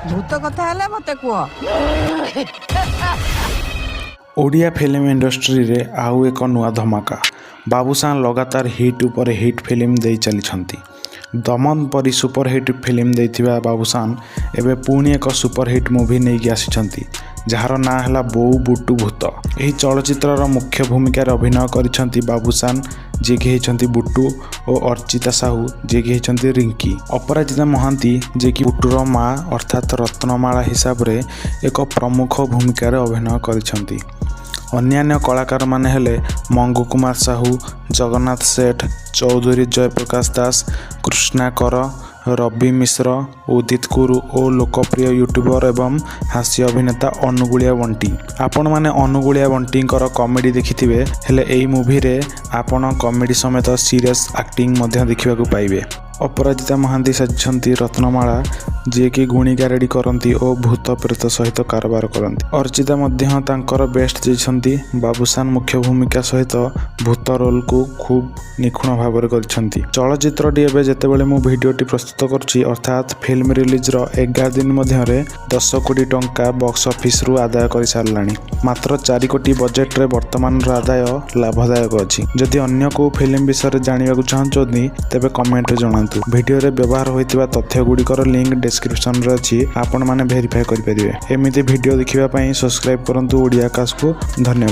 भूत कथा है मत कह ओडिया फिल्म इंडस्ट्री रे आउ एक नुआ धमाका। बाबूशान लगातार हिट उपर हिट फिल्म दे चली। दमन परी सुपरहिट फिल्म देथिबा बाबूशान एबे पुणी एक सुपरहिट मूवी नहीं आसी जार ना है बो बुटु भूत। यह चलचित्र मुख्य भूमिका अभिनय करिसेंती बाबूशान जी की होती बुटू और अर्चिता साहू जी की होती रिंकी। अपराजिता महांती जी की बुटूर माँ अर्थात रत्नमाला हिसाब रे एक प्रमुख भूमिका अभिनय करिसेंती। अन्यान्य कलाकार माने हेले मंगू कुमार साहू, जगन्नाथ सेठ, चौधरी जयप्रकाश दास, कृष्णा कर, रवि मिश्र, उदित कुरु और लोकप्रिय यूट्यूबर एवं हास्य अभिनेता अनुगुलिया बंटी। आपण माने अनुगुलिया बंटींकर कॉमेडी देखिथिबे, हेले एई मूवी रे आपण कॉमेडी समेत सीरियस एक्टिंग मध्य देखिबाकू पाइबे। अपराजिता महांती साजिछंती रत्नमाला जी की गुणी गारेडी करती और भूत प्रेत सहित कारबार करती। अर्चिता मध्य तांकर बेस्ट देछंती। बाबूशान मुख्य भूमिका सहित भूत रोल को खूब निखुण भाव में चलचित्रटी एवं जितेबाला मु भिडियोटी प्रस्तुत करुच्ची अर्थात फिल्म रिलीज 11 दिन मध्य 10 कोटी टंका बॉक्स ऑफिस रु आदाय कर सारा। मात्र 4 कोटी बजेट रे वर्तमान आदाय लाभदायक अच्छी। जदि अन्य को फिल्म विषय जानवा चाहते तेरे कमेंट रे जणातु। भिडियो रे व्यवहार होइतिबा तथ्य गुड़िकर लिंक डिस्क्रिप्शन रे अछि, आपण माने वेरीफाई करि परिबे। एमिति भिडियो देखिबा पई सब्सक्राइब करंतु ओडिया आकाश को। धन्यवाद।